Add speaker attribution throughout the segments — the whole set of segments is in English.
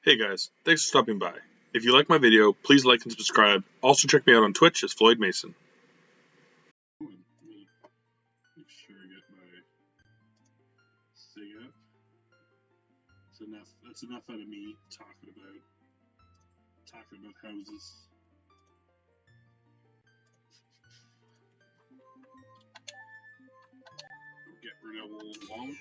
Speaker 1: Hey guys, thanks for stopping by. If you like my video, please like and subscribe. Also check me out on Twitch as Floyd Mason.
Speaker 2: Make sure I get my thing up. That's enough out of me talking about houses. Get rid of old Wonk.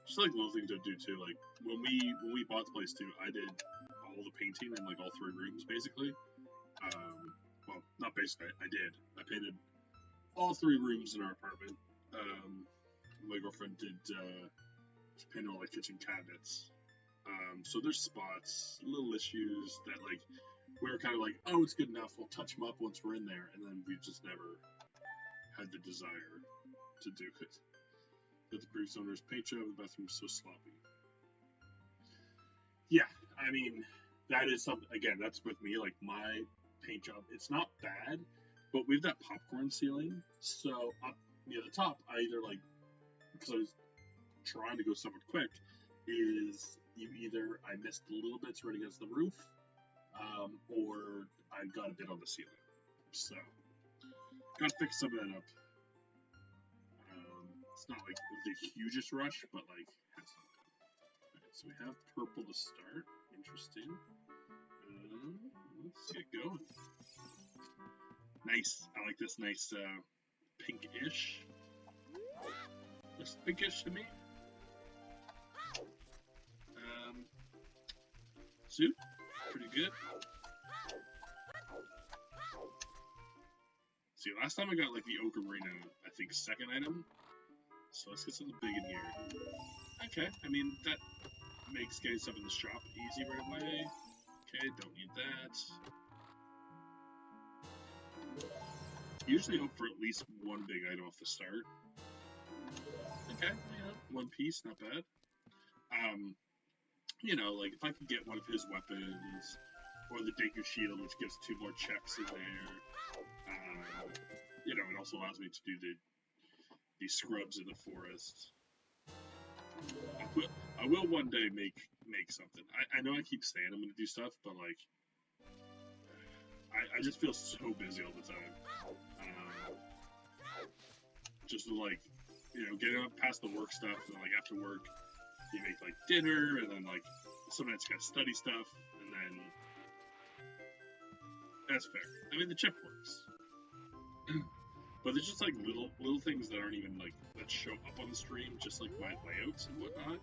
Speaker 2: Just like little things I do too. Like when we bought the place too, I did all the painting in like all 3 rooms basically. Well, not basically. I did. I painted all 3 rooms in our apartment. My girlfriend did paint all the kitchen cabinets. So there's spots, little issues that like we were kind of like, oh, it's good enough. We'll touch them up once we're in there, and then we just never had the desire to do it. But the previous owner's paint job, the bathroom was so sloppy. Yeah, I mean, that is something. Again, that's with me. Like my paint job, it's not bad, but we've that popcorn ceiling. So up near the top, I either like, because I was trying to go somewhat quick, is I missed little bits right against the roof, or I got a bit on the ceiling. So got to fix some of that up. It's not like the hugest rush, but like has something. Alright, so we have purple to start. Interesting. Let's get going. Nice. I like this nice pinkish. Looks pinkish to me. Suit, pretty good. See, last time I got like the Ocarina, I think second item. So let's get something big in here. Okay, I mean that makes getting stuff in the shop easy right away. Okay, don't need that. Usually hope for at least one big item off the start. Okay, one piece, not bad. Like if I could get one of his weapons, or the Deku Shield, which gives 2 more checks in there. It also allows me to do the scrubs in the forest. I will one day make something. I know I keep saying I'm gonna do stuff, but like I just feel so busy all the time. Just like getting up past the work stuff, and then like after work you make like dinner, and then like sometimes you gotta study stuff, and then that's fair. I mean the chip works. But there's just like little things that aren't even like that show up on the stream, just like my layouts and whatnot.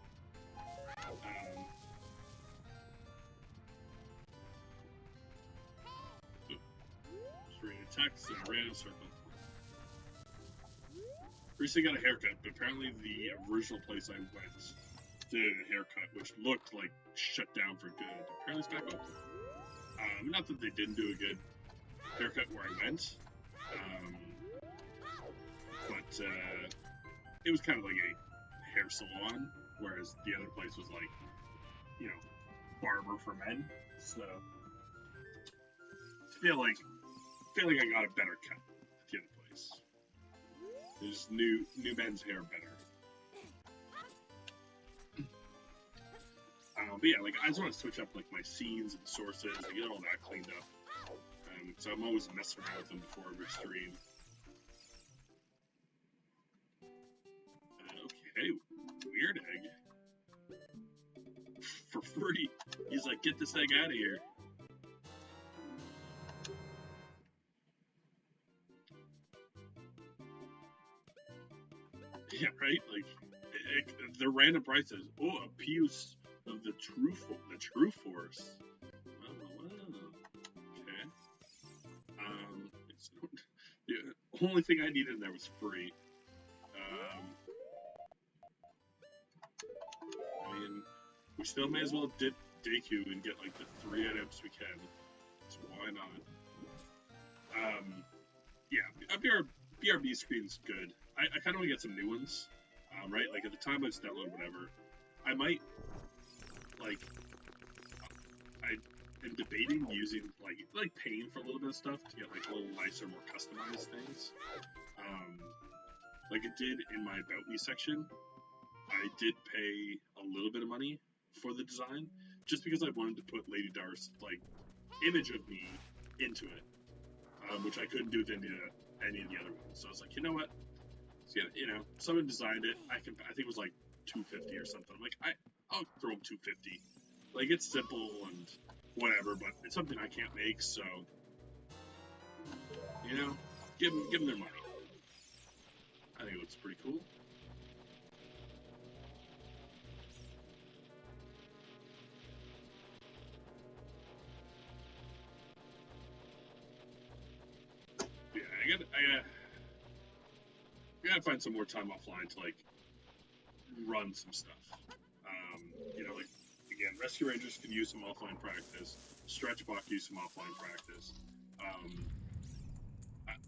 Speaker 2: Just reading text in a random circle. Recently got a haircut, but apparently the original place I went did a haircut, which looked like shut down for good. Apparently it's back open. Not that they didn't do a good haircut where I went. But it was kind of like a hair salon, whereas the other place was like, barber for men. So I feel like I got a better cut at the other place. There's new men's hair better. But yeah, like I just want to switch up like my scenes and sources and get all that cleaned up. So I'm always messing around with them before every stream. Okay, weird egg. For free. He's like, get this egg out of here. Yeah, right? Like, the random prices. Oh, a piece of the Triforce. Okay. The only thing I needed in there was free. I mean, we still may as well dip Deku and get like the 3 items we can. So why not? Yeah, BRB screen's good. I kind of want to get some new ones. Right? Like at the time I just download whatever. I might like I am debating using like paying for a little bit of stuff to get like a little nicer, more customized things. Like it did in my About Me section. I did pay a little bit of money for the design, just because I wanted to put Lady Darth's like image of me into it, which I couldn't do with any of the other ones. So I was like, you know what? So, you know, someone designed it. I think it was like $250 or something. I'm like, I'll throw them $250. Like, it's simple and whatever, but it's something I can't make, so you know, give them their money. I think it looks pretty cool. Yeah, I gotta find some more time offline to like run some stuff. You know, like again, Rescue Rangers can use some offline practice. Stretch Block use some offline practice.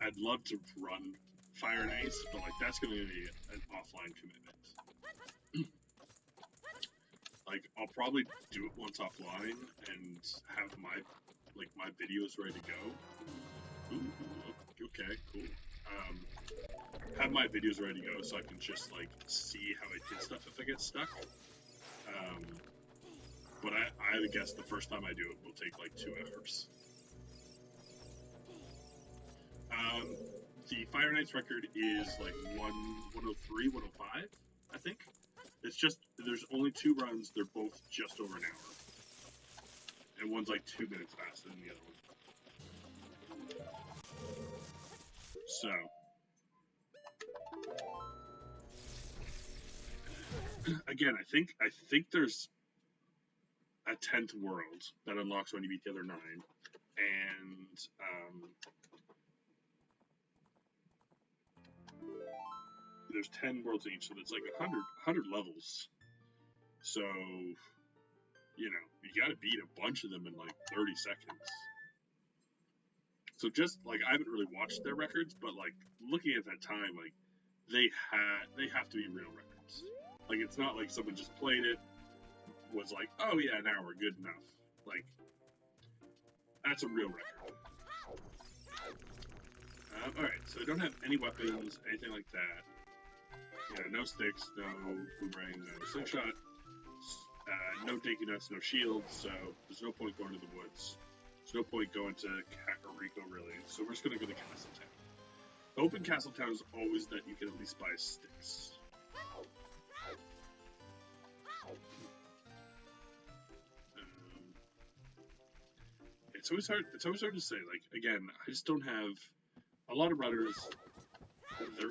Speaker 2: I'd love to run Fire and Ice, but like that's going to be an offline commitment. Like I'll probably do it once offline and have my videos ready to go. Ooh, okay, cool. Have my videos ready to go so I can just like see how I did stuff if I get stuck. But I would guess the first time I do it will take like 2 hours. The Fire Knight's record is like 103, 105, I think. It's just, there's only 2 runs, they're both just over an hour. And one's like 2 minutes faster than the other one. So. Again, I think there's a 10th world that unlocks when you beat the other 9. And, there's 10 worlds in each, so it's like 100 levels. So, you know, you gotta beat a bunch of them in like 30 seconds. So just, like, I haven't really watched their records, but like, looking at that time, like, they have to be real records. Like, it's not like someone just played it, was like, oh yeah, an hour, good enough. Like, that's a real record. Alright, so I don't have any weapons, anything like that. Yeah, no sticks, no boomerang, no slingshot, no dinky nuts, no shields, so there's no point going to the woods. There's no point going to Kakariko, really, so we're just going to go to Castletown. The hope in Castletown is always that you can at least buy sticks. It's always hard to say, like, again, I just don't have a lot of runners. They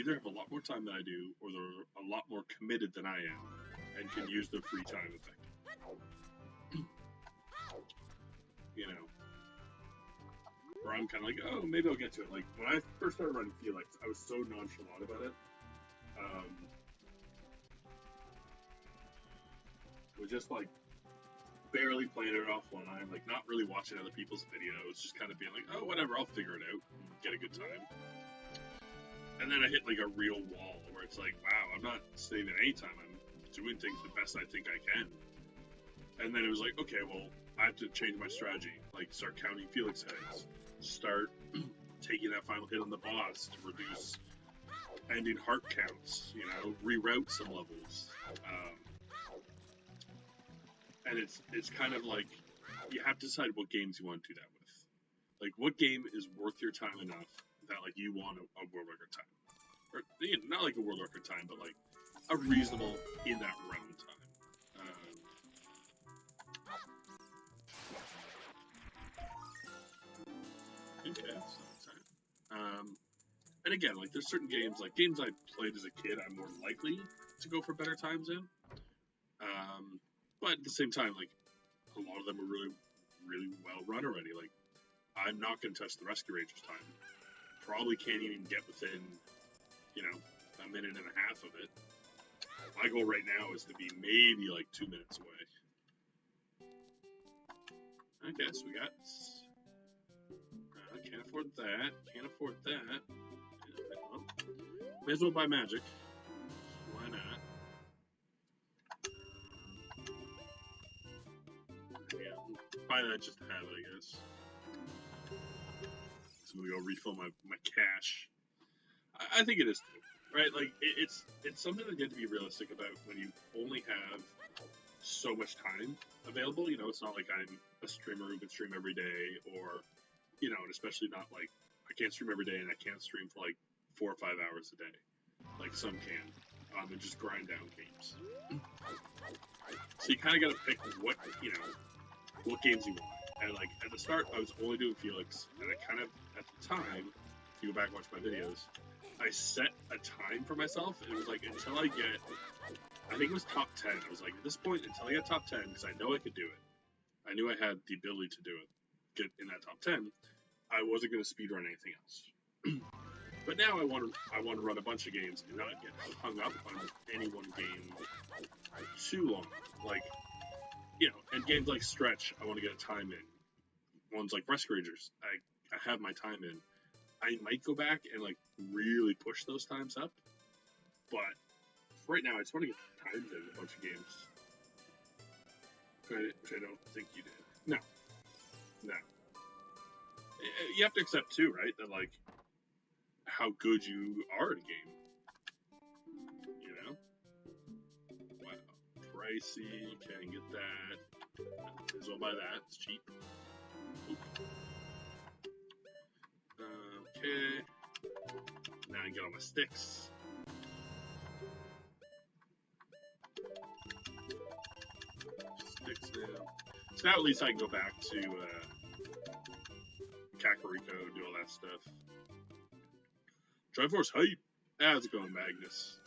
Speaker 2: either have a lot more time than I do, or they're a lot more committed than I am, and can use their free time effectively. You know, where I'm kind of like, oh, maybe I'll get to it. Like when I first started running Felix, I was so nonchalant about it. It was just like barely playing it offline, like not really watching other people's videos, just kind of being like, oh, whatever, I'll figure it out, and get a good time. And then I hit like a real wall where it's like, wow, I'm not saving any time. I'm doing things the best I think I can. And then it was like, okay, well, I have to change my strategy. Like, start counting Felix heads. Start taking that final hit on the boss to reduce ending heart counts. You know, reroute some levels. And it's kind of like, you have to decide what games you want to do that with. Like, what game is worth your time enough that like you want a world record time, or you know, not like a world record time, but like a reasonable in that realm time. Okay, so time. And again, like there's certain games I played as a kid, I'm more likely to go for better times in. But at the same time, like a lot of them are really, really well run already. Like I'm not going to touch the Rescue Rangers time. Probably can't even get within, you know, a minute and a half of it. My goal right now is to be maybe like 2 minutes away. Okay, so we got... can't afford that. Can't afford that. Well, may as well buy magic. Why not? Yeah, buy that just to have it, I guess. So I'm gonna go refill my cash. I think it is too. right? Like it's something that you have to be realistic about when you only have so much time available. You know, it's not like I'm a streamer who can stream every day, or you know, and especially not like I can't stream every day and I can't stream for like 4 or 5 hours a day, like some can, and just grind down games. So you kind of got to pick what what games you want. And like at the start, I was only doing Felix, and I kind of at the time, if you go back and watch my videos, I set a time for myself. And it was like until I get, I think it was top 10. I was like at this point until I get top 10, because I know I could do it. I knew I had the ability to do it, get in that top 10. I wasn't going to speedrun anything else. But now I want to run a bunch of games and not get hung up on any one game too long. Like, you know, and games like Stretch, I want to get a time in. Ones like Rescue Rangers, I have my time in. I might go back and like really push those times up, but right now I just want to get times in a bunch of games. Which I don't think you did. No. You have to accept too, right? That like how good you are at a game. You know? Wow. Pricey, can't get that. As well buy that, it's cheap. Okay. Now I get all my sticks. Sticks now. So now at least I can go back to Kakariko, do all that stuff. Triforce hype! How's it going, Magnus?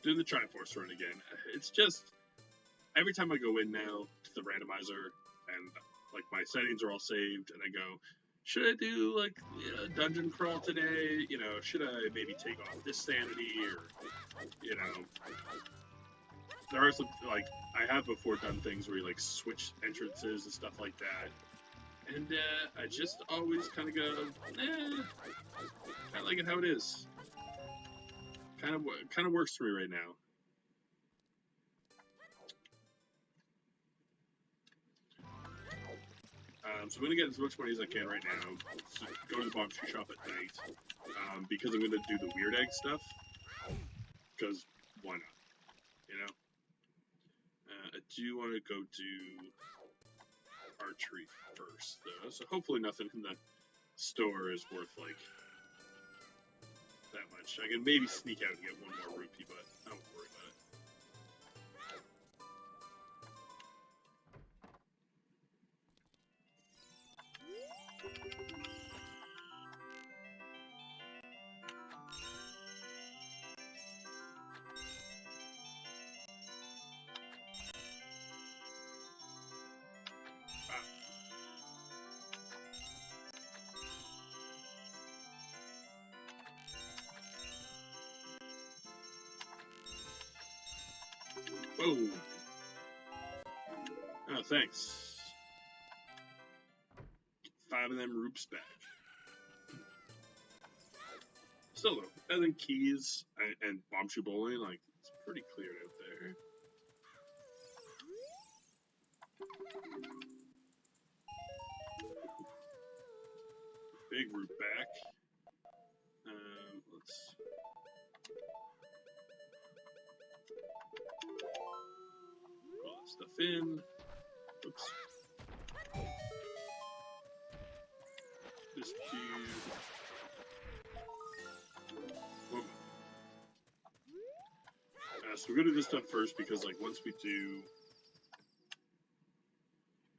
Speaker 2: Doing the Triforce run again. It's just, every time I go in now to the randomizer, and like my settings are all saved, and I go, should I do like dungeon crawl today? You know, should I maybe take off this sanity, or you know, there are some like I have before done things where you like switch entrances and stuff like that, and I just always kind of go, kind of like it how it is. Kind of works for me right now. So I'm going to get as much money as I can right now. So go to the box shop at night. Because I'm going to do the weird egg stuff. Because why not? You know? I do want to go do archery first, though. So hopefully nothing in the store is worth, like, that much. I can maybe sneak out and get one more rupee, but I don't worry about it. Oh! Oh, thanks. 5 of them roops back. Still though, better than Keys and Bombshoe Bowling, like, it's pretty cleared out there. Big root back. Let's... Put all that stuff in. Oops. This cube. So we're gonna do this stuff first because, like, once we do,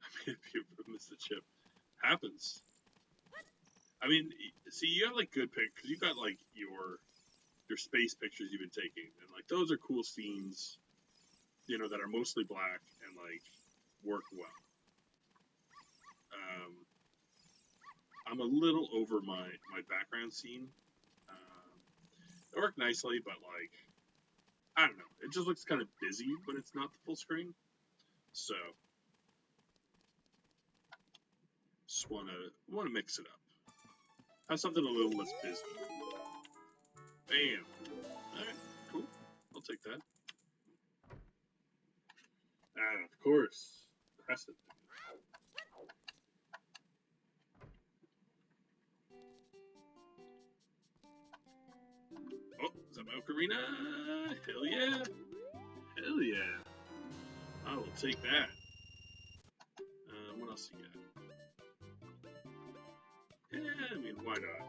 Speaker 2: I mean, if you miss the chip, happens. I mean, see, you have like good pick because you got like your space pictures you've been taking, and like those are cool scenes, you know, that are mostly black and like work well. I'm a little over my background scene. It worked nicely, but like, I don't know. It just looks kind of busy when it's not the full screen. So, just wanna mix it up. Have something a little less busy. Bam. Alright, cool. I'll take that. Of course. Press it. some Ocarina. Hell yeah. Hell yeah. I will take that. What else you got? Yeah, I mean, why not?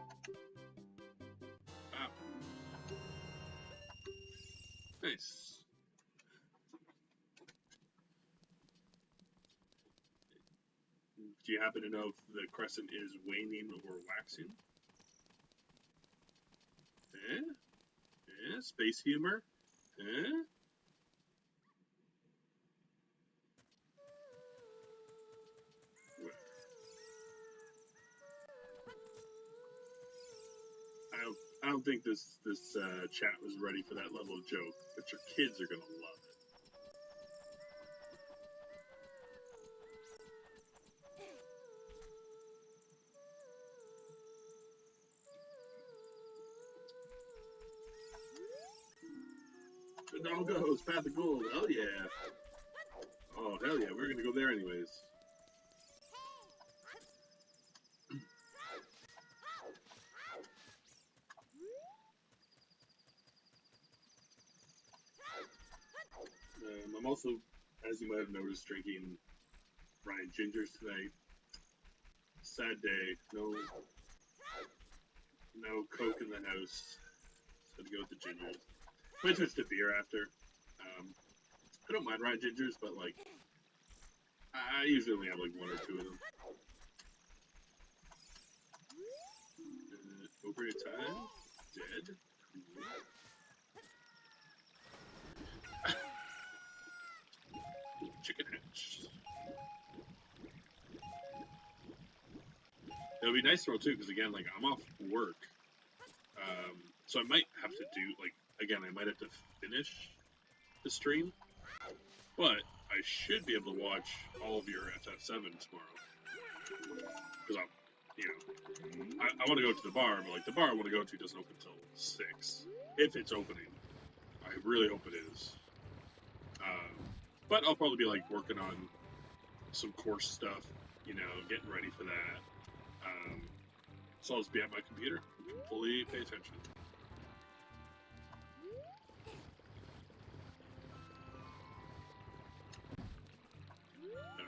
Speaker 2: Wow. Nice. Do you happen to know if the crescent is waning or waxing? Eh? Eh? Space humor? Eh? I don't think this chat was ready for that level of joke, but your kids are gonna love it. The dog goes, path of gold. Hell yeah. Oh, hell yeah. We're gonna go there anyways. I'm also, as you might have noticed, drinking Ryan Gingers tonight. Sad day. No Coke in the house. So to go with the gingers. Might switch to beer after. I don't mind Ryan Gingers, but like, I usually only have like one or two of them. Ocarina of Time, dead. Chicken hatch. It'll be nice to roll too, because again, like I'm off work, so I might have to do like again, I might have to finish the stream, but I should be able to watch all of your FF7 tomorrow, because I'm, I want to go to the bar, but like the bar I want to go to doesn't open until 6, if it's opening. I really hope it is. But I'll probably be like working on some course stuff, getting ready for that. So I'll just be at my computer and can fully pay attention.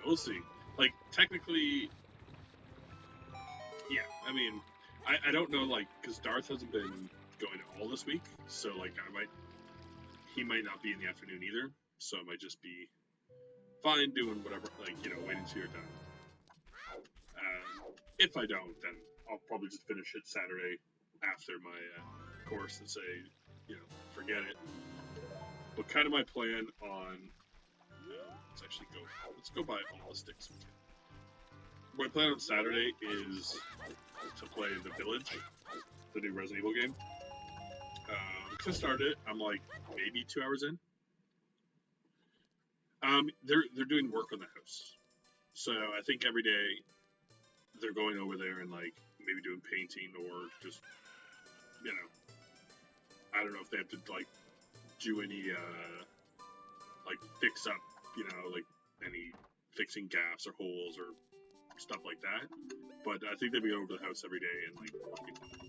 Speaker 2: We'll see. Like, technically, yeah, I mean, I don't know, like, because Darth hasn't been going all this week, so, like, he might not be in the afternoon either, so I might just be fine doing whatever, like, waiting till you're done. If I don't, then I'll probably just finish it Saturday after my course and say, forget it. But kind of my plan on, let's go buy all the sticks we can. My plan on Saturday is to play The Village, the new Resident Evil game. To start it, I'm like maybe 2 hours in. They're doing work on the house, so I think every day they're going over there and like maybe doing painting or just I don't know if they have to like do any like fix up like any fixing gaps or holes or stuff like that, but I think they'd be over the house every day and like working on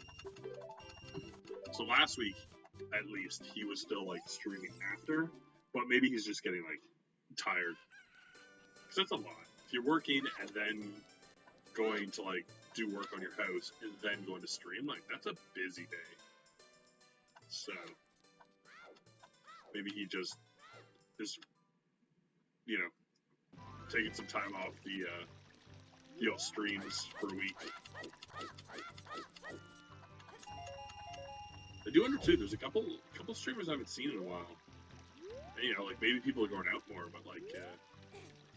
Speaker 2: it. So last week at least he was still like streaming after, but maybe he's just getting like tired, because that's a lot. If you're working and then going to like do work on your house and then going to stream, like that's a busy day. So maybe he just is taking some time off the streams for a week. I do wonder too, there's a couple streamers I haven't seen in a while. And, like maybe people are going out more, but like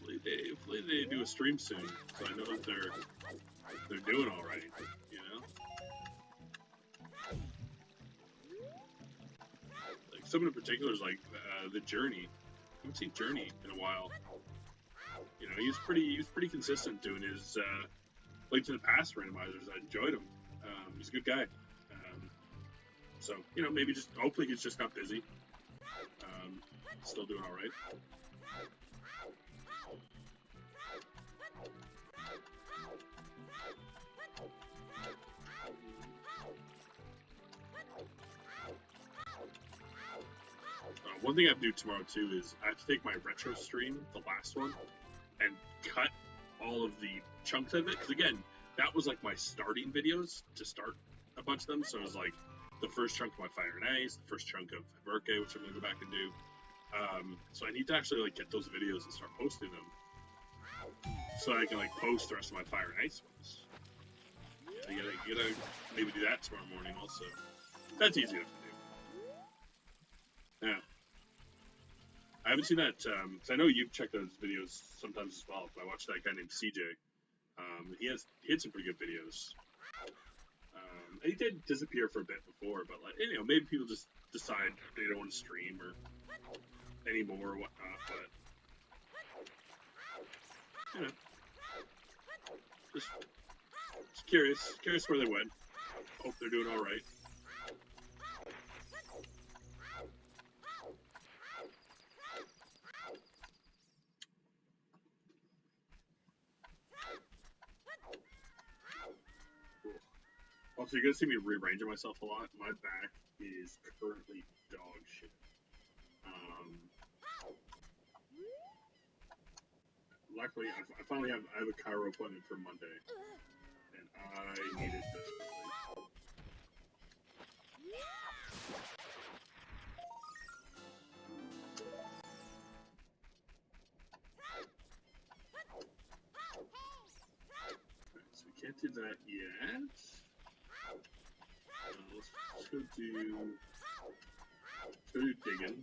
Speaker 2: hopefully they do a stream soon, so I know that they're doing all right, Like someone in particular is like the Journey. I haven't seen Journey in a while. He was pretty consistent doing his Link to the Past randomizers. I enjoyed him. He's a good guy. So maybe just hopefully he's just got busy. Still doing all right. one thing I have to do tomorrow too is I have to take my retro stream, the last one, and cut all of the chunks of it. Because again, that was like my starting videos to start a bunch of them. So it was like the first chunk of my Fire and Ice, the first chunk of Verke, which I'm gonna go back and do. So I need to actually like get those videos and start posting them, so I can like post the rest of my Fire and Ice ones. Yeah, you gotta maybe do that tomorrow morning also. That's easy enough to do. Yeah. I haven't seen that, because I know you've checked those videos sometimes as well. I watched that guy named CJ. He had some pretty good videos. And he did disappear for a bit before, but like, you know, maybe people just decide they don't want to stream or anymore or whatnot, but you know, just curious where they went. Hope they're doing all right. Also, you're gonna see me rearranging myself a lot. My back is currently dog shit. Luckily, I finally have a chiro appointment for Monday, and I need it desperately. Right, so we can't do that yet. Let's go do digging.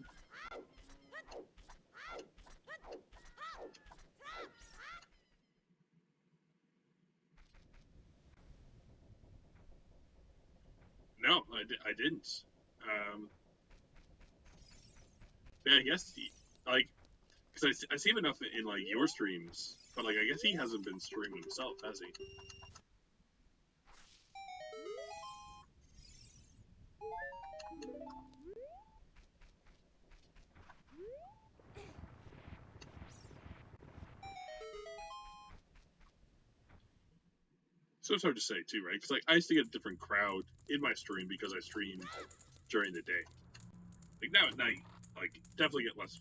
Speaker 2: No, I didn't. Yeah, I guess like, because I see him enough in like your streams, but like I guess he hasn't been streaming himself, has he? So it's hard to say too, right? Because like I used to get a different crowd in my stream because I streamed during the day. Like now at night, like definitely get less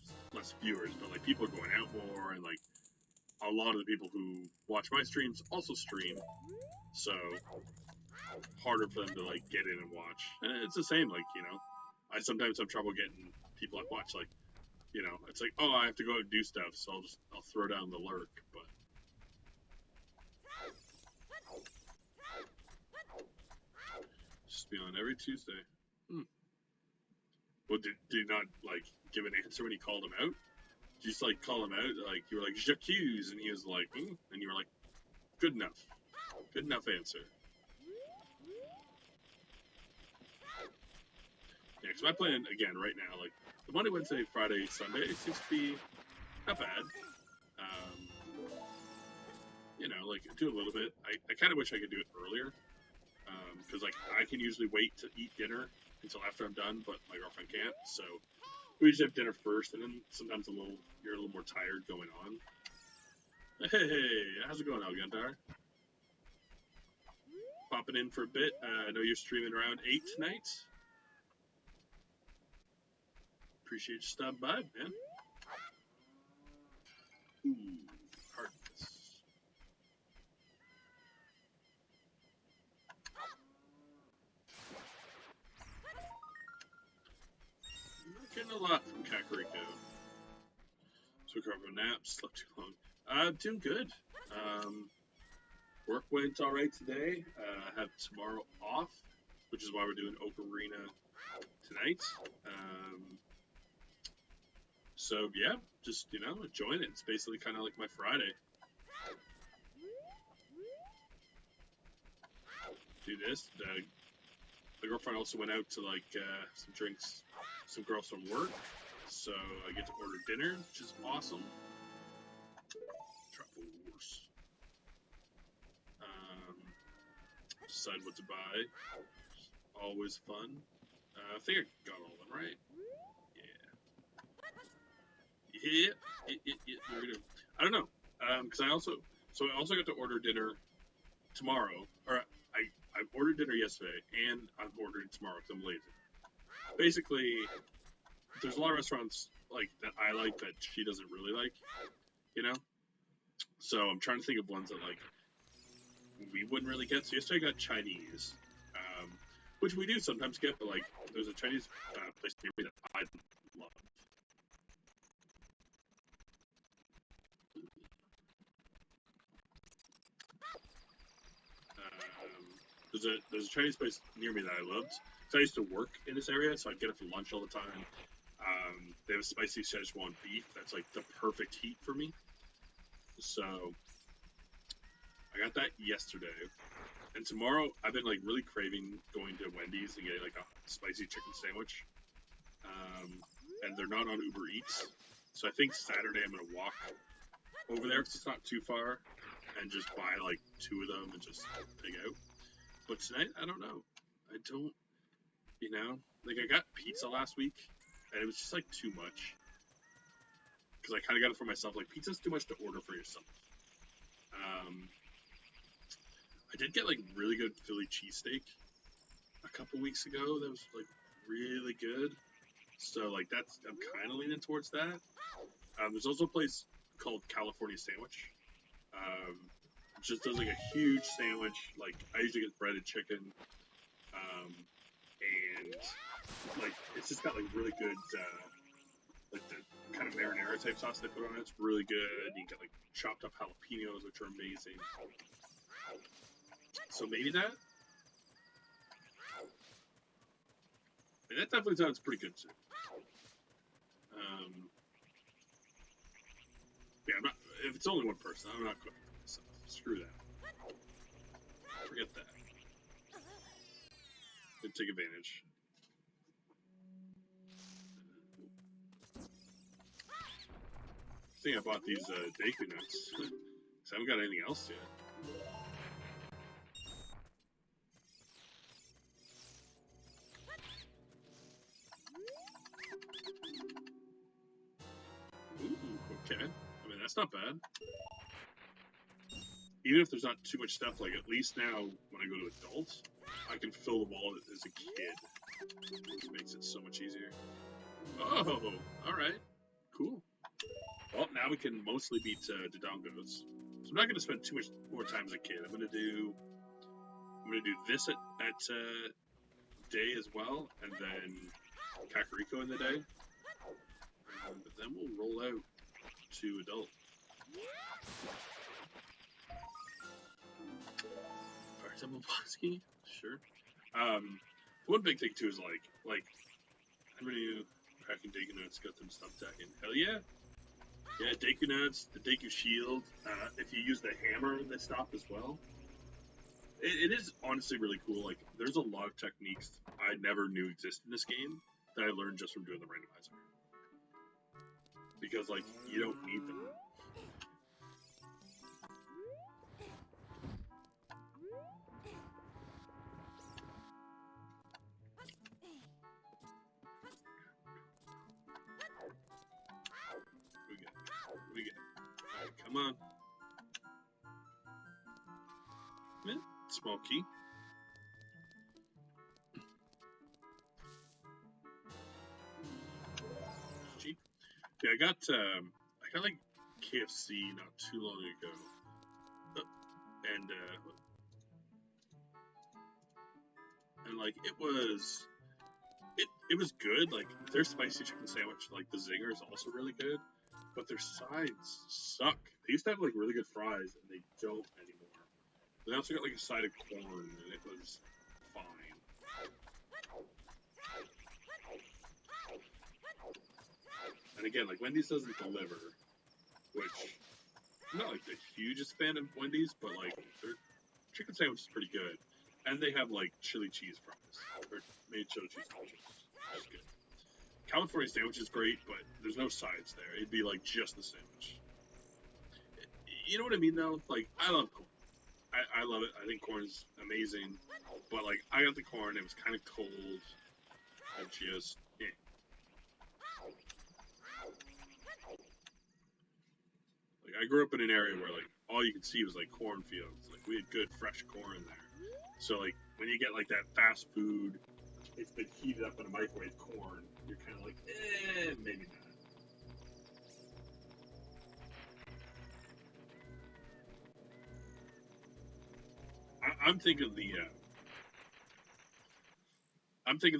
Speaker 2: viewers, but like people are going out more, and like a lot of the people who watch my streams also stream, so harder for them to like get in and watch. And it's the same, like, you know, I sometimes have trouble getting people I watch, like, you know, it's like, oh, I have to go out and do stuff, so I'll throw down the lurk, but just be on every Tuesday. Well, did you not like give an answer when he called him out? Did you just like call him out, like you were like j'accuse, and he was like, and you were like, good enough answer. Yeah, because my plan again right now, like the Monday, Wednesday, Friday, Sunday seems to be not bad. You know, like do a little bit. I kind of wish I could do it earlier, because like I can usually wait to eat dinner until after I'm done, but my girlfriend can't. So we usually have dinner first, and then sometimes you're a little more tired going on. Hey, how's it going, Algandar? Popping in for a bit. I know you're streaming around 8 tonight. Appreciate you stopping by, man. Ooh, hardness. I'm not getting a lot from Kakariko. So we covered naps, slept too long. Doing good. Work went alright today. I have tomorrow off, which is why we're doing Ocarina tonight. So yeah, just, you know, enjoying it. It's basically kind of like my Friday. Do this. The girlfriend also went out to like some drinks, some girls from work. So I get to order dinner, which is awesome. Triforce. Decide what to buy. Always fun. I think I got all of them right. Yeah. I don't know. Because I also got to order dinner tomorrow. Or I ordered dinner yesterday, and I'm ordering tomorrow because I'm lazy. Basically, there's a lot of restaurants like that I like that she doesn't really like, you know. So I'm trying to think of ones that like we wouldn't really get. So yesterday I got Chinese, which we do sometimes get, but like there's a Chinese place near me that I love. There's a Chinese place near me that I loved. So I used to work in this area, so I'd get it for lunch all the time. They have a spicy Szechuan beef that's like the perfect heat for me. So I got that yesterday. And tomorrow I've been like really craving going to Wendy's and getting like a spicy chicken sandwich. And they're not on Uber Eats. So I think Saturday I'm gonna walk over there because it's not too far and just buy like 2 of them and just pig out. But tonight, I don't know. I don't, like I got pizza last week and it was just like too much. Because I kind of got it for myself. Like pizza's too much to order for yourself. I did get like really good Philly cheesesteak a couple weeks ago. That was like really good. So like I'm kind of leaning towards that. There's also a place called California Sandwich. It just does like a huge sandwich. Like I usually get breaded chicken, and like it's just got like really good, like the kind of marinara type sauce they put on it. It's really good. You get like chopped up jalapenos, which are amazing. So maybe that. And that definitely sounds pretty good too. Yeah, I'm not. If it's only one person, I'm not cooking for myself. Screw that. Forget that. Didn't take advantage. I think I bought these Deku nuts. Because I haven't got anything else yet. Ooh, okay. I mean, that's not bad. Even if there's not too much stuff, like at least now when I go to adults, I can fill the wallet as a kid. Which makes it so much easier. Oh, alright. Cool. Well, now we can mostly beat Dodongos. So I'm not going to spend too much more time as a kid. I'm going to do this at day as well, and then Kakariko in the day. But then we'll roll out to adult. Temple sure. One big thing too is like I'm gonna do cracking Deku nuts, got them stuff attacking. Hell yeah! Yeah, Deku nuts, the Deku shield. If you use the hammer, they stop as well. It is honestly really cool. Like, there's a lot of techniques I never knew existed in this game that I learned just from doing the randomizer. Because like you don't need them. We get. Alright, come on. Yeah, small key. Cheap. Yeah, I got like KFC not too long ago, and like it was good. Like their spicy chicken sandwich, like the zinger is also really good, but their sides suck. They used to have like really good fries, and they don't anymore. They also got like a side of corn, and it was fine. And again, like Wendy's doesn't deliver, which I'm not like the hugest fan of Wendy's, but like their chicken sandwich is pretty good. And they have like chili cheese fries, or made chili cheese nachos, which is good. California sandwich is great, but there's no sides there. It'd be like just the sandwich. You know what I mean though? Like I love corn. I love it. I think corn is amazing. But like I got the corn, it was kind of cold. I just Like I grew up in an area where like all you could see was like cornfields. Like we had good fresh corn there. So like when you get like that fast food it's been heated up in a microwave corn, you're kind of like, maybe not. I'm thinking of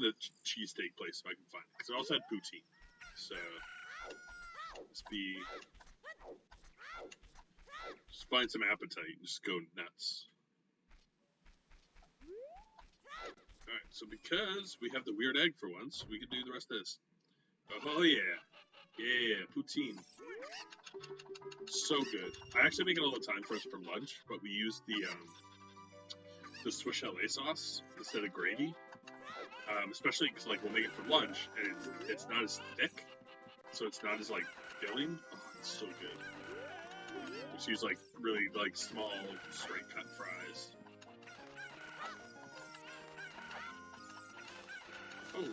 Speaker 2: the cheesesteak place if I can find it, because it also had poutine. So let's just find some appetite and just go nuts. All right, so because we have the weird egg for once, we can do the rest of this. Oh yeah, poutine. So good. I actually make it all the time for us for lunch, but we use the Swiss chalet sauce instead of gravy. Especially because like we'll make it for lunch and it's not as thick, so it's not as like filling. Oh, it's so good. Just use like really like small straight cut fries. Oh,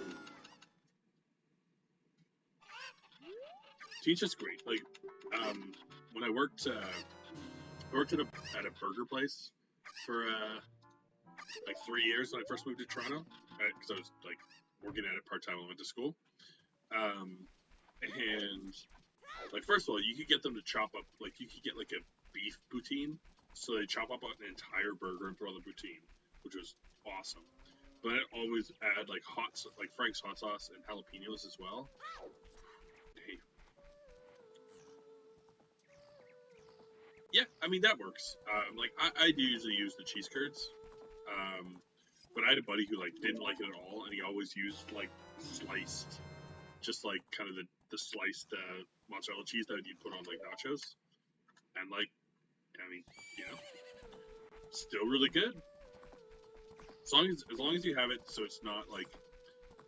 Speaker 2: it's just great. Like when I worked at a burger place for like 3 years when I first moved to Toronto, because I was like working at it part time when I went to school. And like first of all, you could get them to chop up, like you could get like a beef poutine, so they chop up an entire burger and throw on the poutine, which was awesome. But I always add like Frank's hot sauce and jalapenos as well. Hey. Yeah, I mean that works. Like I do usually use the cheese curds, but I had a buddy who like didn't like it at all, and he always used like sliced, just like kind of the sliced mozzarella cheese that you'd put on like nachos, and like, I mean, you know, still really good. As long as you have it, so it's not like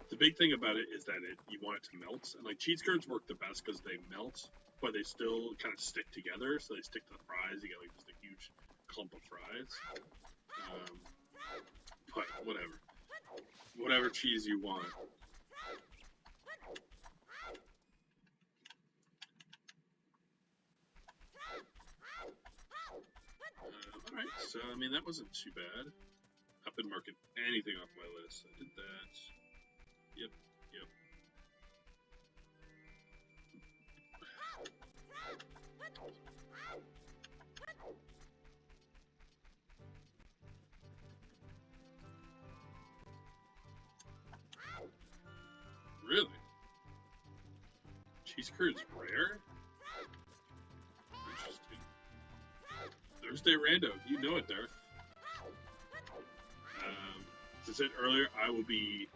Speaker 2: the big thing about it is that you want it to melt, and like cheese curds work the best because they melt, but they still kind of stick together, so they stick to the fries. You get like just a huge clump of fries. But whatever cheese you want. Alright, so I mean that wasn't too bad. I've been marking anything off my list. I did that. Yep. Really? Cheese curds rare? Interesting. Thursday rando. You know it, Darth. As I said earlier, I will be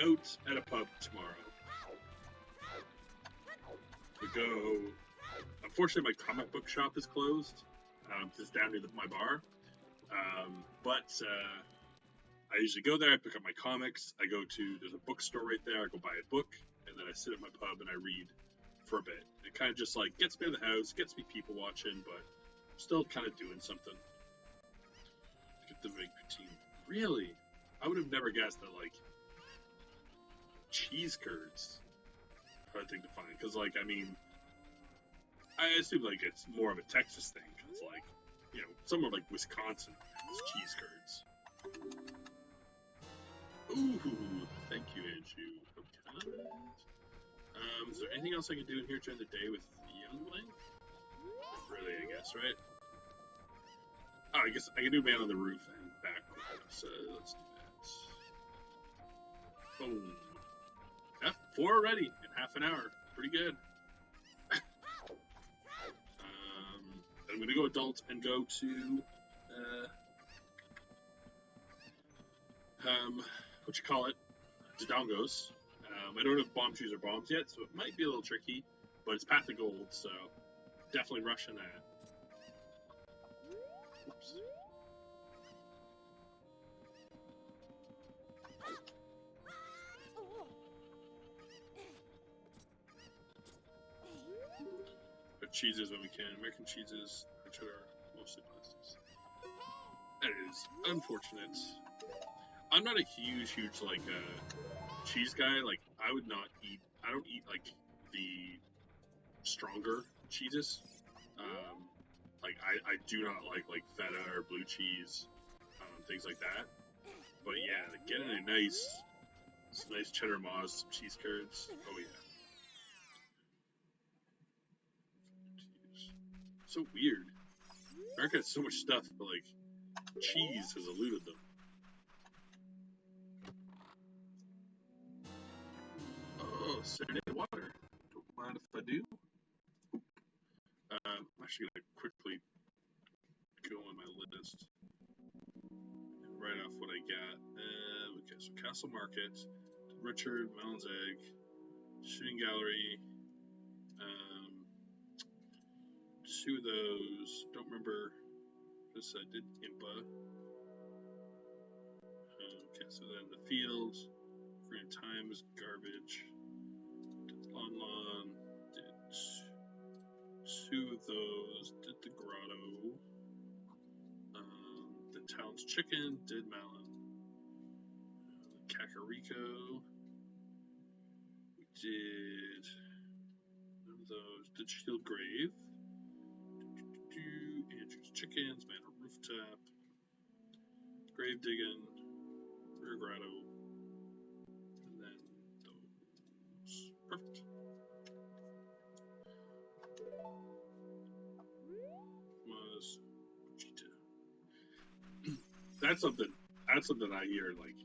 Speaker 2: out at a pub tomorrow. We go. Unfortunately, my comic book shop is closed. It's down near my bar. But I usually go there. I pick up my comics. There's a bookstore right there. I go buy a book, and then I sit at my pub and I read for a bit. It kind of just like gets me in the house, gets me people watching, but still kind of doing something. Get the big poutine. Really? I would have never guessed that like cheese curds are a thing to find. Because like, I mean, I assume like it's more of a Texas thing. Because like, you know, somewhere like Wisconsin has cheese curds. Ooh, thank you, Andrew. Okay. Is there anything else I can do in here during the day with Youngling? Really, I guess, right? Oh, I guess I can do Man on the Roof and Backward, so let's do that. Boom. F4 already in half an hour. Pretty good. I'm gonna go adult and go to what you call it, Dodongos. I don't have bomb shoes or bombs yet, so it might be a little tricky, but it's Path of Gold, so definitely rushing that. Oops. Put cheeses when we can. American cheeses, which are mostly plastics. That is unfortunate. I'm not a huge like cheese guy. Like I don't eat like the stronger cheeses. Like I do not like feta or blue cheese, things like that. But yeah, getting a nice Some nice cheddar moss, some cheese curds. Oh yeah. Jeez. So weird. America has so much stuff, but like cheese has eluded them. Oh, Serenade Water. Don't mind if I do. I'm actually gonna quickly go on my list and write off what I got. Okay, so Castle Market, Richard, Melon's Egg, Shooting Gallery, two of those. Don't remember. Just I did Impa. Okay, so then the Fields, Grand Times, Garbage, did Lon, did two of those, did the Grotto, the Town's Chicken, did Malin, Kakariko, we did none of those, did Shield Grave, Andrew's Chickens, Manor Rooftop, Grave Digging, Rear Grotto, and then those. Perfect. Was Vegeta. That's something I hear, like,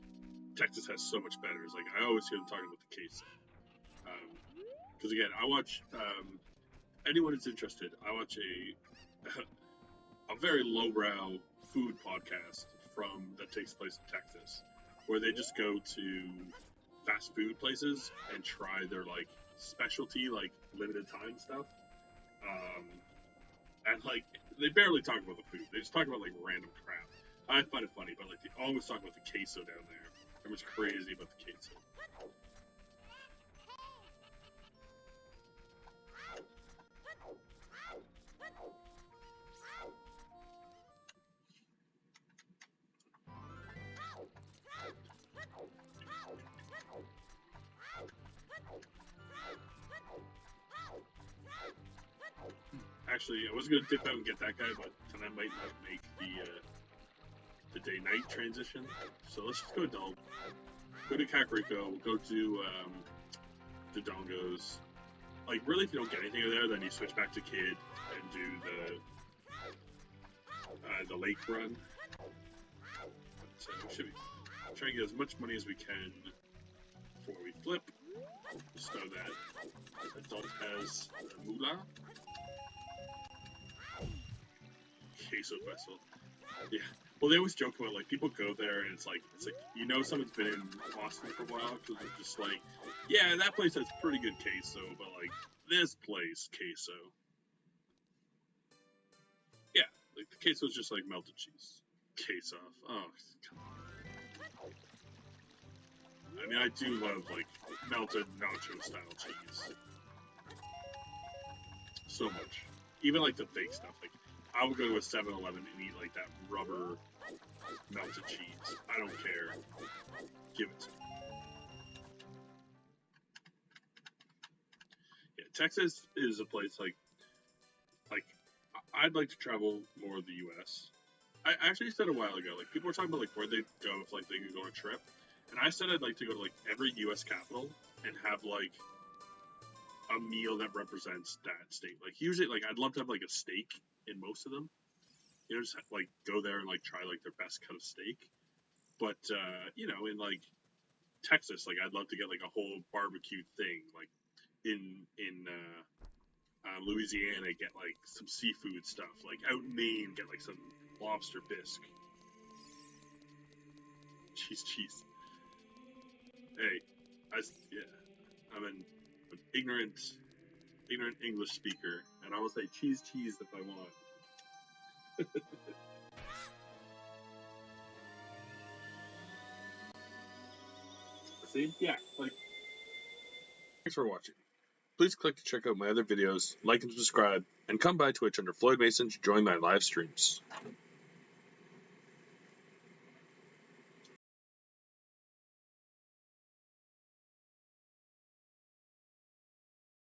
Speaker 2: Texas has so much better. It's like, I always hear them talking about the queso. Because again, I watch, anyone who's interested, I watch a very lowbrow food podcast that takes place in Texas, where they just go to fast food places and try their like specialty, like limited time stuff. And like they barely talk about the food; they just talk about like random crap. I find it funny, but like they always talk about the queso down there. Everyone's crazy about the queso. Actually, I was gonna dip out and get that guy, but tonight might not make the day-night transition. So let's just go dull. Go to Kakariko. Go to the Dongos. Like, really, if you don't get anything there, then you switch back to Kid and do the lake run. So we should be trying to get as much money as we can before we flip. Just know that adult has moolah. Queso vessel. Yeah. Well, they always joke about like people go there and it's like you know someone's been in Austin for a while because they're just like, yeah, that place has pretty good queso, but like this place queso. Yeah, like the queso is just like melted cheese. Case off. Oh, come on. I mean, I do love like melted nacho style cheese so much. Even like the fake stuff, like. I would go to a 7-Eleven and eat like that rubber melted cheese. I don't care. Give it to me. Yeah, Texas is a place like I'd like to travel more of the U.S. I actually said a while ago, like people were talking about like where they'd go if like they could go on a trip, and I said I'd like to go to like every U.S. capital and have like a meal that represents that state. Like usually, like I'd love to have like a steak in most of them, you know, just like go there and like try like their best cut of steak. But you know, in like Texas, like I'd love to get like a whole barbecue thing. Like in Louisiana, get like some seafood stuff. Like out in Maine, get like some lobster bisque. Cheese. Hey, I'm an ignorant English speaker, and I will say cheese if I want. See? Yeah, like. Thanks for watching. Please click to check out my other videos, like and subscribe, and come by Twitch under Floyd Mason to join my live streams.